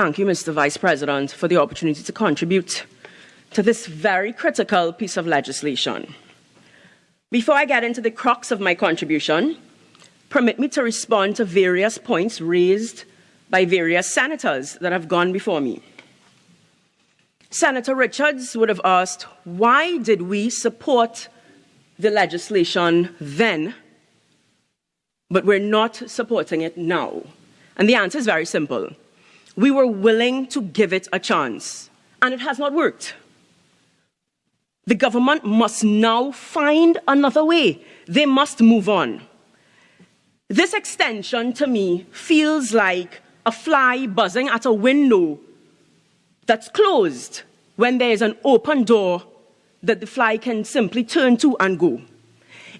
Thank you, Mr. Vice President, for the opportunity to contribute to this very critical piece of legislation. Before I get into the crux of my contribution, permit me to respond to various points raised by various senators that have gone before me. Senator Richards would have asked, why did we support the legislation then, but we're not supporting it now? And the answer is very simple. We were willing to give it a chance, and it has not worked. The government must now find another way. They must move on. This extension, to me, feels like a fly buzzing at a window that's closed when there is an open door that the fly can simply turn to and go.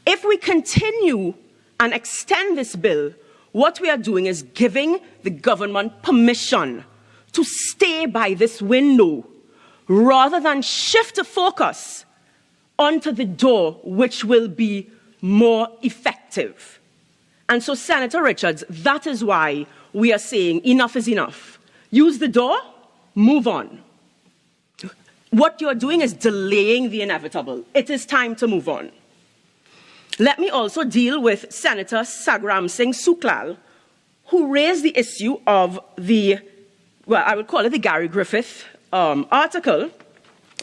If we continue and extend this bill, what we are doing is giving the government permission to stay by this window rather than shift the focus onto the door, which will be more effective. And so, Senator Richards, that is why we are saying enough is enough. Use the door, move on. What you're doing is delaying the inevitable. It is time to move on. Let me also deal with Senator Sagram Singh Suklal, who raised the issue of the, well, I would call it the Gary Griffith article.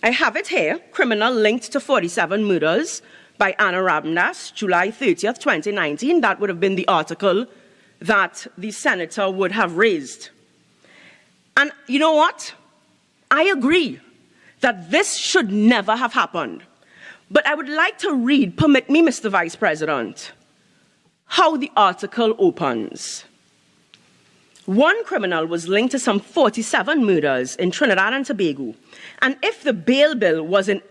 I have it here, criminal linked to 47 murders by Anna Ramdas, July 30th, 2019. That would have been the article that the senator would have raised. And you know what? I agree that this should never have happened. But I would like to read, permit me, Mr. Vice President, how the article opens. One criminal was linked to some 47 murders in Trinidad and Tobago. And if the bail bill was in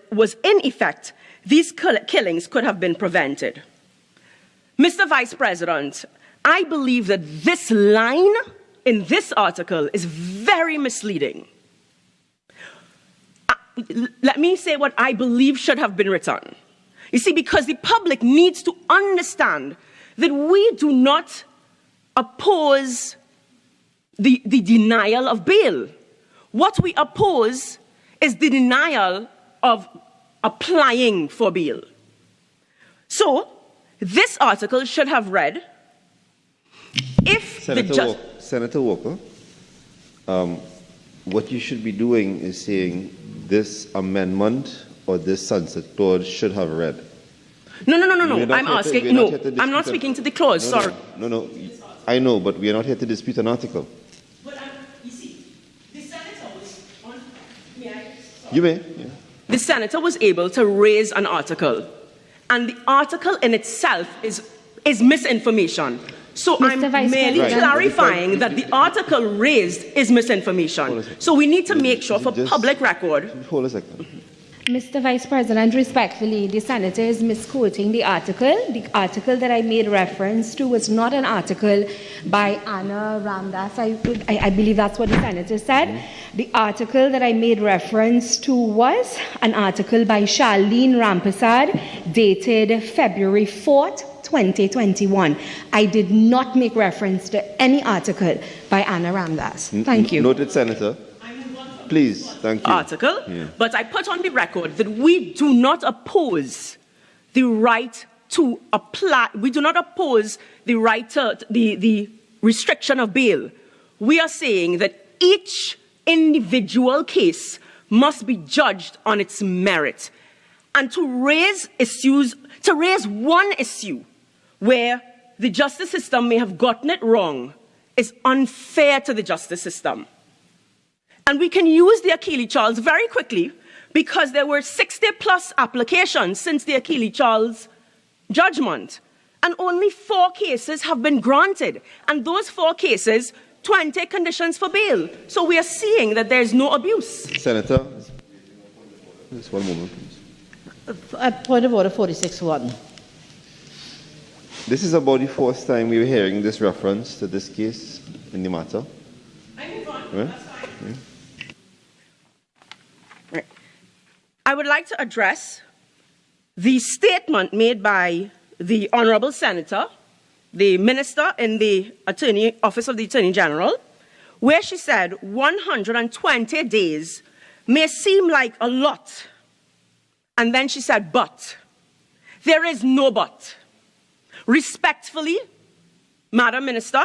effect, these killings could have been prevented. Mr. Vice President, I believe that this line in this article is very misleading. Let me say what I believe should have been written. You see, because the public needs to understand that we do not oppose the denial of bail. What we oppose is the denial of applying for bail. So, this article should have read, if Senator Walker, what you should be doing is saying this amendment or this sunset clause should have read. No. I'm asking, no, I'm not speaking to the clause, sorry. No, I know, but we are not here to dispute an article. But you see, the senator was on, You may, yeah. The senator was able to raise an article, and the article in itself is misinformation. So I'm merely clarifying that the article raised is misinformation. So we need to make sure for public record. Hold a second. Mr. Vice President, respectfully, the senator is misquoting the article. The article that I made reference to was not an article by Anna Ramdas. I believe that's what the senator said. The article that I made reference to was an article by Charlene Rampersad, dated February 4th, 2021. I did not make reference to any article by Anna Ramdas. Thank you. Noted, Senator. Please, thank you. Article, but I put on the record that we do not oppose the right to apply. We do not oppose the right to the restriction of bail. We are saying that each individual case must be judged on its merit, and to raise one issue where the justice system may have gotten it wrong is unfair to the justice system. And we can use the Achille Charles very quickly because there were 60+ applications since the Achille Charles judgment. And only 4 cases have been granted. And those 4 cases, 20 conditions for bail. So we are seeing that there is no abuse. Senator, just one moment, please. Point of order 46.1. This is about the 4th time we were hearing this reference to this case in the matter. I move on. Right? That's fine. Right. I would like to address the statement made by the Honourable Senator, the Minister in the Office of the Attorney General, where she said 120 days may seem like a lot. And then she said, but. There is no but. Respectfully, Madam Minister,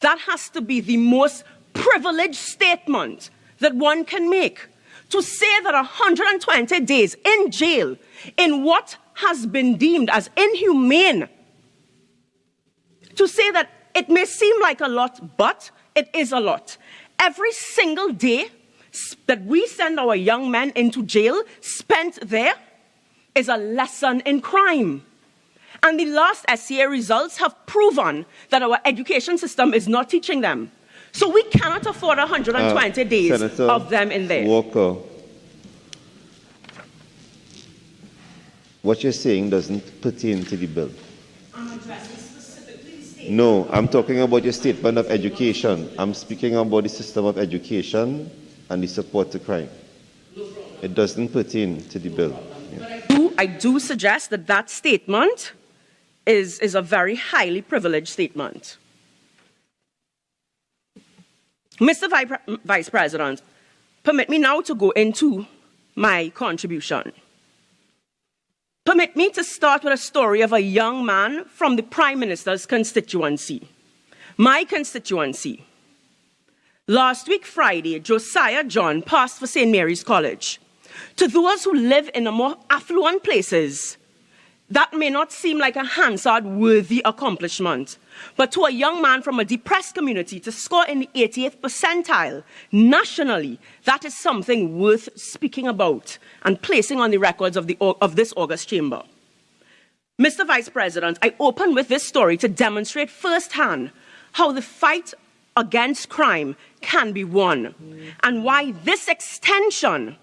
that has to be the most privileged statement that one can make. To say that 120 days in jail in what has been deemed as inhumane, to say that it may seem like a lot, but it is a lot. Every single day that we send our young men into jail, spent there, is a lesson in crime. And the last SCA results have proven that our education system is not teaching them. So we cannot afford 120 days Senator of them in there. Walker, what you're saying doesn't pertain to the bill. I'm addressing specifically the state. No, I'm talking about your statement of education. I'm speaking about the system of education and the support to crime. It doesn't pertain to the bill. Yeah. But I do suggest that that statement is a very highly privileged statement. Mr. Vice President, permit me now to go into my contribution. Permit me to start with a story of a young man from the Prime Minister's constituency, my constituency. Last week, Friday, Josiah John passed for St. Mary's College. To those who live in the more affluent places, that may not seem like a Hansard-worthy accomplishment. But to a young man from a depressed community to score in the 80th percentile nationally, that is something worth speaking about and placing on the records of this August chamber. Mr. Vice President, I open with this story to demonstrate firsthand how the fight against crime can be won and why this extension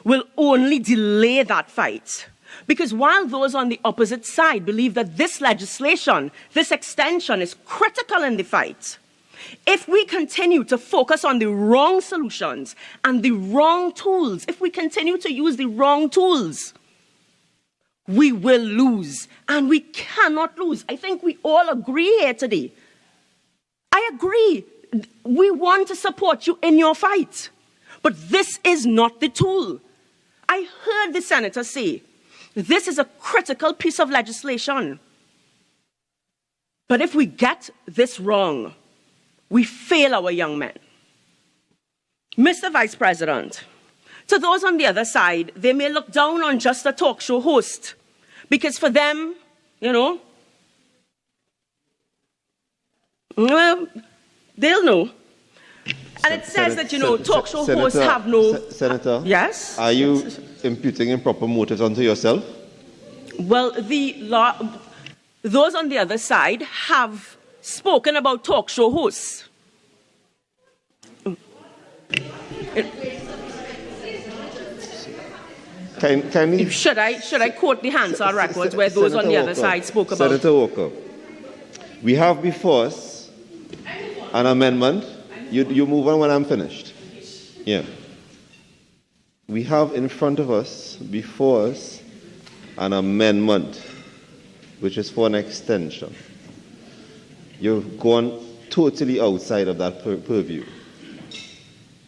will only delay that fight. Because while those on the opposite side believe that this legislation, this extension is critical in the fight, if we continue to focus on the wrong solutions and the wrong tools, if we continue to use the wrong tools, we will lose, and we cannot lose. I think we all agree here today. I agree. We want to support you in your fight, but this is not the tool. I heard the senator say, this is a critical piece of legislation. But if we get this wrong, we fail our young men. Mr. Vice President, to those on the other side, they may look down on just a talk show host, because for them, well, they'll know. And it says that, talk show hosts have no... Senator? Yes? Are you imputing improper motives onto yourself? Well, those on the other side have spoken about talk show hosts. Should I quote the Hansard records where those on the other side spoke about... Senator Walker, we have before us an amendment. You move on when I'm finished. Yeah. We have in front of us, before us, an amendment, which is for an extension. You've gone totally outside of that purview.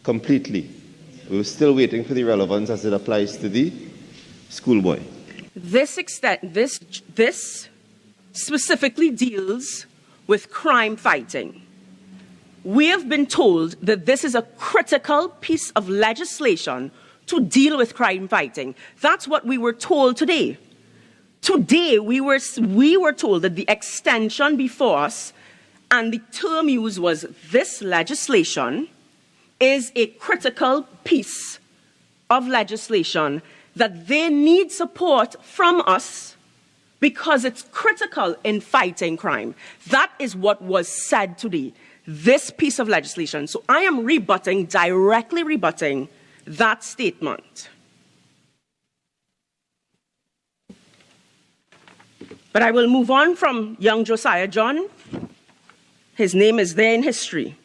Completely. We're still waiting for the relevance as it applies to the schoolboy. This specifically deals with crime fighting. We have been told that this is a critical piece of legislation to deal with crime fighting. That's what we were told today. Today, we were told that the extension before us, and the term used was this legislation, is a critical piece of legislation that they need support from us because it's critical in fighting crime. That is what was said today. This piece of legislation. So I am directly rebutting that statement. But I will move on from young Josiah John. His name is there in history.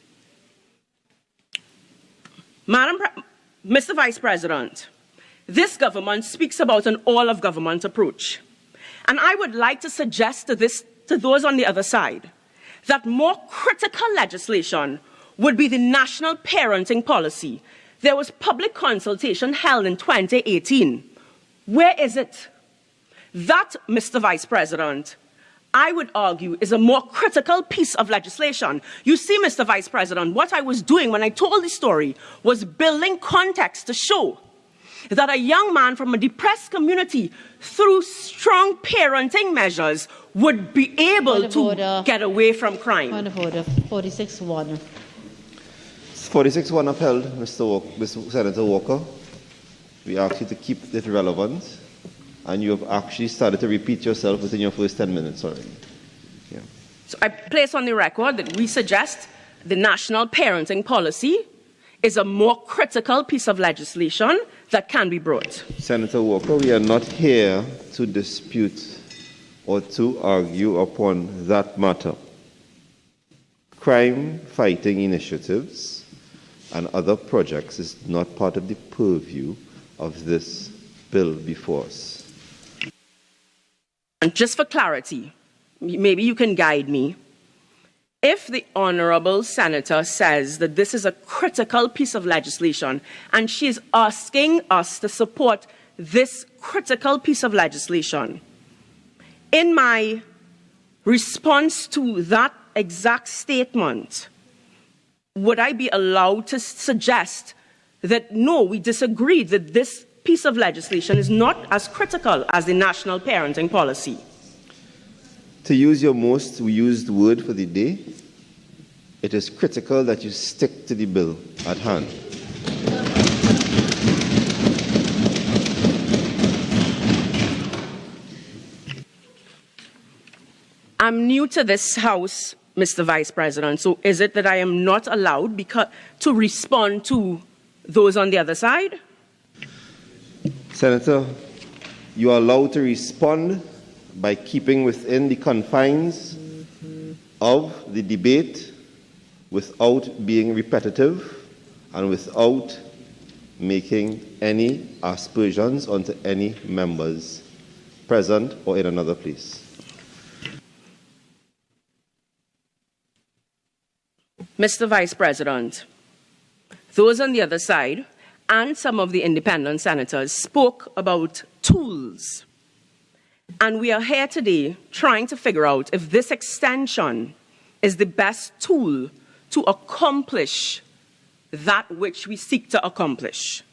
Mr. Vice President, this government speaks about an all-of-government approach. And I would like to suggest to those on the other side that more critical legislation would be the national parenting policy. There was public consultation held in 2018. Where is it? That, Mr. Vice President, I would argue is a more critical piece of legislation. You see, Mr. Vice President, what I was doing when I told the story was building context to show that a young man from a depressed community, through strong parenting measures, would be able to get away from crime. Point of order, 46-1. 46-1 upheld, Mr. Senator Walker. We ask you to keep it relevant, and you have actually started to repeat yourself within your first 10 minutes already. Yeah. So I place on the record that we suggest the national parenting policy is a more critical piece of legislation that can be brought. Senator Walker, we are not here to dispute or to argue upon that matter. Crime-fighting initiatives and other projects is not part of the purview of this bill before us. And just for clarity, maybe you can guide me. If the Honourable Senator says that this is a critical piece of legislation and she is asking us to support this critical piece of legislation, in my response to that exact statement, would I be allowed to suggest that no, we disagree that this piece of legislation is not as critical as the national parenting policy? To use your most used word for the day, it is critical that you stick to the bill at hand. I'm new to this House, Mr. Vice President, so is it that I am not allowed to respond to those on the other side? Senator, you are allowed to respond by keeping within the confines of the debate without being repetitive and without making any aspersions onto any members present or in another place. Mr. Vice President, those on the other side and some of the independent senators spoke about tools. And we are here today trying to figure out if this extension is the best tool to accomplish that which we seek to accomplish.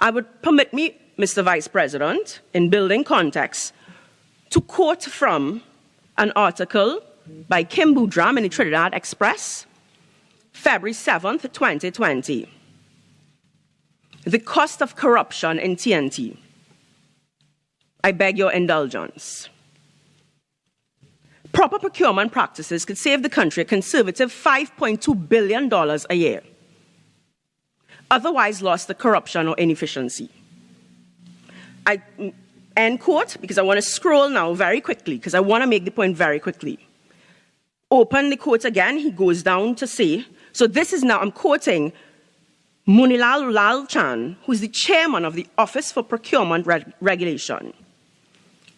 I would permit me, Mr. Vice President, in building context, to quote from an article by Kim Boudram in the Trinidad Express, February 7th, 2020. The cost of corruption in TNT. I beg your indulgence. Proper procurement practices could save the country a conservative $5.2 billion a year, otherwise lost to corruption or inefficiency. I end quote, because I want to scroll now very quickly, because I want to make the point very quickly. Open the quote again, he goes down to say, so this is now, I'm quoting Munilal Lal Chan, who's the chairman of the Office for Procurement Regulation.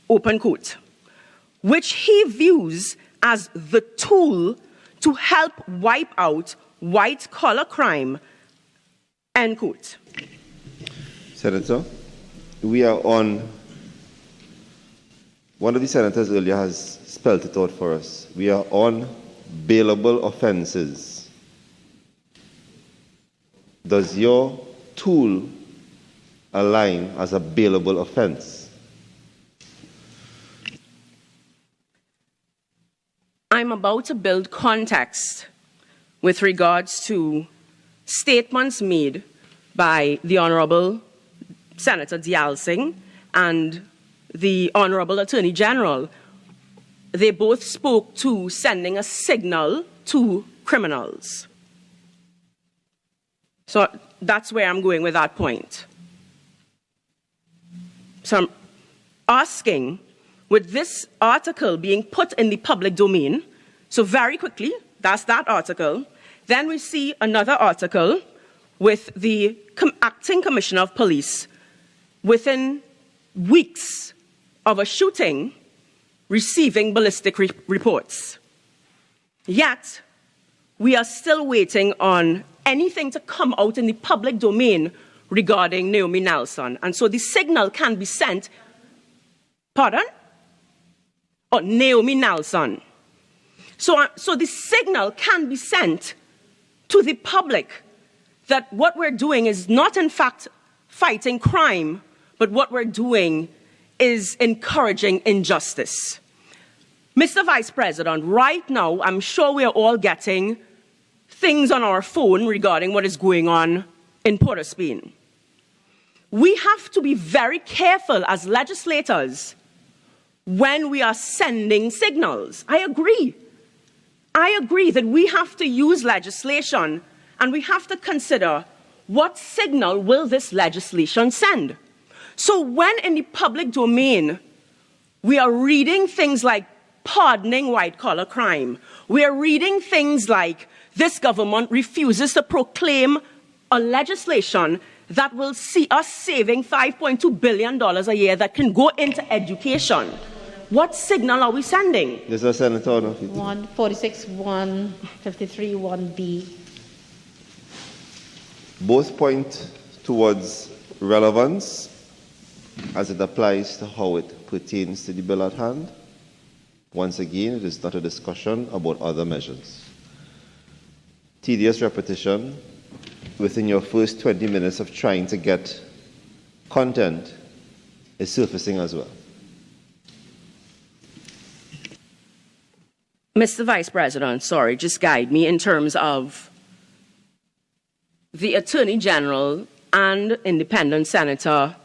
Open quote. Which he views as the tool to help wipe out white-collar crime, end quote. Senator, we are on, one of the senators earlier has spelled it out for us. We are on bailable offenses. Does your tool align as a bailable offense? I'm about to build context with regards to statements made by the Honourable Senator Diyal Singh and the Honourable Attorney General. They both spoke to sending a signal to criminals. So that's where I'm going with that point. So I'm asking, with this article being put in the public domain, so very quickly, that's that article. Then we see another article with the acting commissioner of police within weeks of a shooting receiving ballistic reports. Yet, we are still waiting on anything to come out in the public domain regarding Naomi Nelson. And so the signal can be sent, pardon? Oh, Naomi Nelson. So the signal can be sent to the public that what we're doing is not in fact fighting crime, but what we're doing is encouraging injustice. Mr. Vice President, right now, I'm sure we're all getting things on our phone regarding what is going on in Port of Spain. We have to be very careful as legislators when we are sending signals. I agree that we have to use legislation and we have to consider what signal will this legislation send. So when in the public domain we are reading things like pardoning white-collar crime, we are reading things like this government refuses to proclaim a legislation that will see us saving $5.2 billion a year that can go into education. What signal are we sending? This is Senator. 146, 153, 1B. Both point towards relevance as it applies to how it pertains to the bill at hand. Once again, it is not a discussion about other measures. Tedious repetition within your first 20 minutes of trying to get content is surfacing as well. Mr. Vice President, sorry, just guide me in terms of the Attorney General and Independent Senator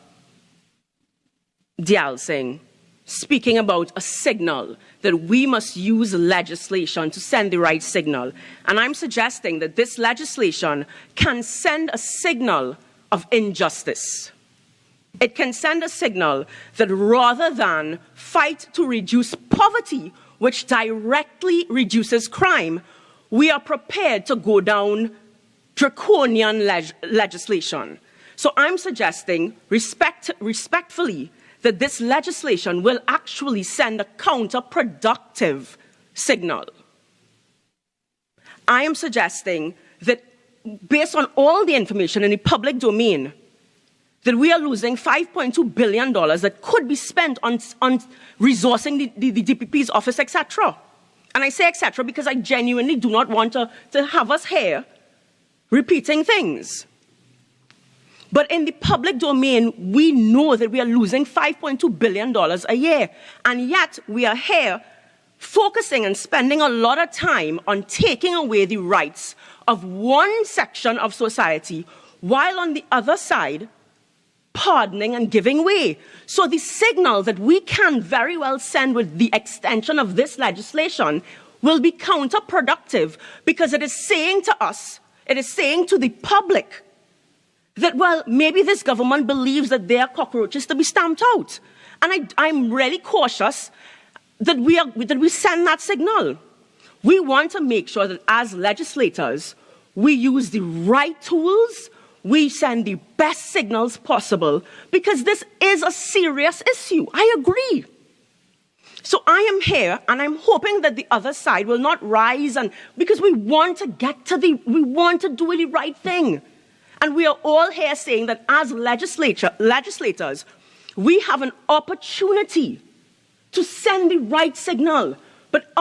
Diyal Singh speaking about a signal that we must use legislation to send the right signal. And I'm suggesting that this legislation can send a signal of injustice. It can send a signal that rather than fight to reduce poverty, which directly reduces crime, we are prepared to go down draconian legislation. So I'm suggesting respectfully that this legislation will actually send a counterproductive signal. I am suggesting that based on all the information in the public domain, that we are losing $5.2 billion that could be spent on resourcing the DPP's office, etc. And I say etc. because I genuinely do not want to have us here repeating things. But in the public domain, we know that we are losing $5.2 billion a year. And yet we are here focusing and spending a lot of time on taking away the rights of one section of society, while on the other side, pardoning and giving way. So the signal that we can very well send with the extension of this legislation will be counterproductive, because it is saying to us, it is saying to the public that, well, maybe this government believes that they are cockroaches to be stamped out. And I'm really cautious that we send that signal. We want to make sure that as legislators, we use the right tools, we send the best signals possible, because this is a serious issue. I agree. So I am here, and I'm hoping that the other side will not rise, and because we want to we want to do the right thing. And we are all here saying that as legislators, we have an opportunity to send the right signal. But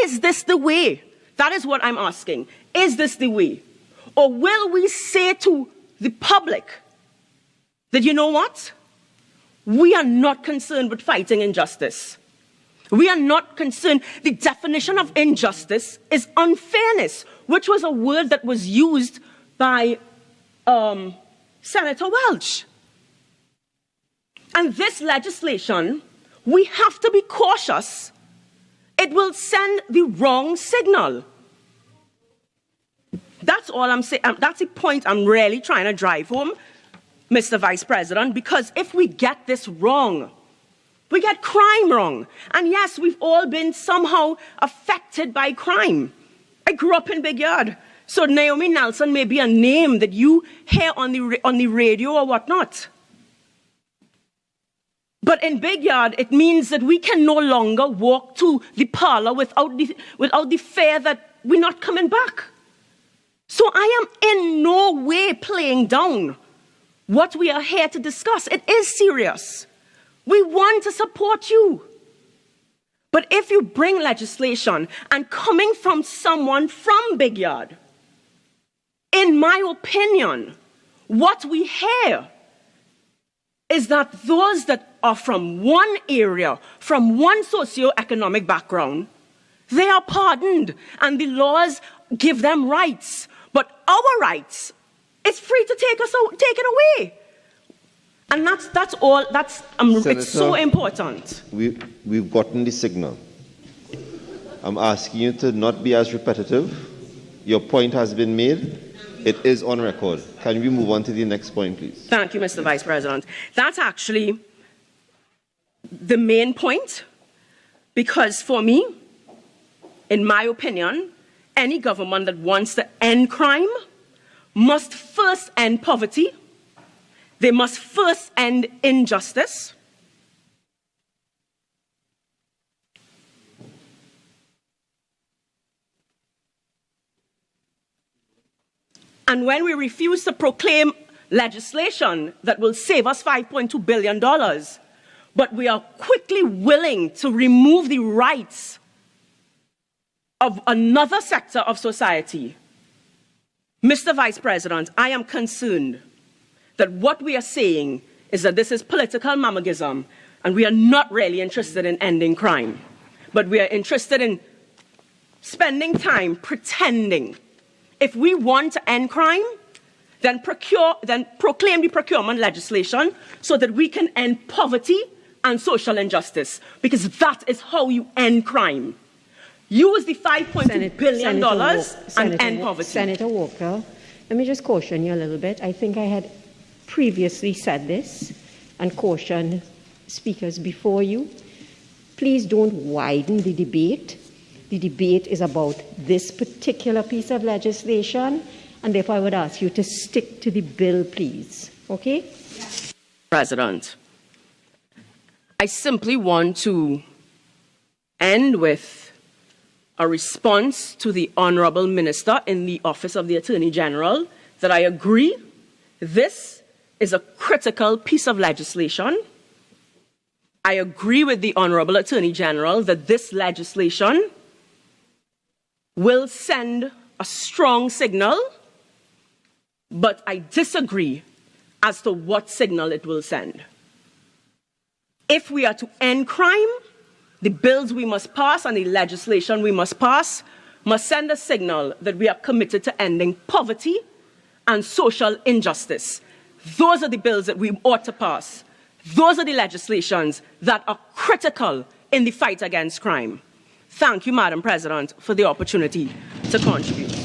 is this the way? That is what I'm asking. Is this the way? Or will we say to the public that, you know what? We are not concerned with fighting injustice. We are not concerned. The definition of injustice is unfairness, which was a word that was used by Senator Welch. And this legislation, we have to be cautious. It will send the wrong signal. That's all I'm saying. That's the point I'm really trying to drive home, Mr. Vice President, because if we get this wrong, we get crime wrong. And yes, we've all been somehow affected by crime. I grew up in Big Yard. So Naomi Nelson may be a name that you hear on the radio or whatnot. But in Big Yard, it means that we can no longer walk to the parlor without the fear that we're not coming back. So I am in no way playing down what we are here to discuss. It is serious. We want to support you. But if you bring legislation and coming from someone from Big Yard, in my opinion, what we hear is that those that are from one area, from one socio-economic background, they are pardoned and the laws give them rights. But our rights, it's free to take it away. And that's all. Senator, it's so important. We've gotten the signal. I'm asking you to not be as repetitive. Your point has been made. It is on record. Can we move on to the next point, please? Thank you, Mr. Vice President. That's actually the main point, because for me, in my opinion, any government that wants to end crime must first end poverty. They must first end injustice. And when we refuse to proclaim legislation that will save us $5.2 billion, but we are quickly willing to remove the rights of another sector of society, Mr. Vice President, I am concerned that what we are saying is that this is political mammogism, and we are not really interested in ending crime, but we are interested in spending time pretending. If we want to end crime, then proclaim the procurement legislation so that we can end poverty and social injustice, because that is how you end crime. Use the $5.2 billion and end poverty. Senator Walker, let me just caution you a little bit. I think I had previously said this and cautioned speakers before you. Please don't widen the debate. The debate is about this particular piece of legislation, and therefore I would ask you to stick to the bill, please. Okay? President, I simply want to end with a response to the Honourable Minister in the Office of the Attorney General that I agree this is a critical piece of legislation. I agree with the Honourable Attorney General that this legislation will send a strong signal, but I disagree as to what signal it will send. If we are to end crime, the bills we must pass and the legislation we must pass must send a signal that we are committed to ending poverty and social injustice. Those are the bills that we ought to pass. Those are the legislations that are critical in the fight against crime. Thank you, Madam President, for the opportunity to contribute.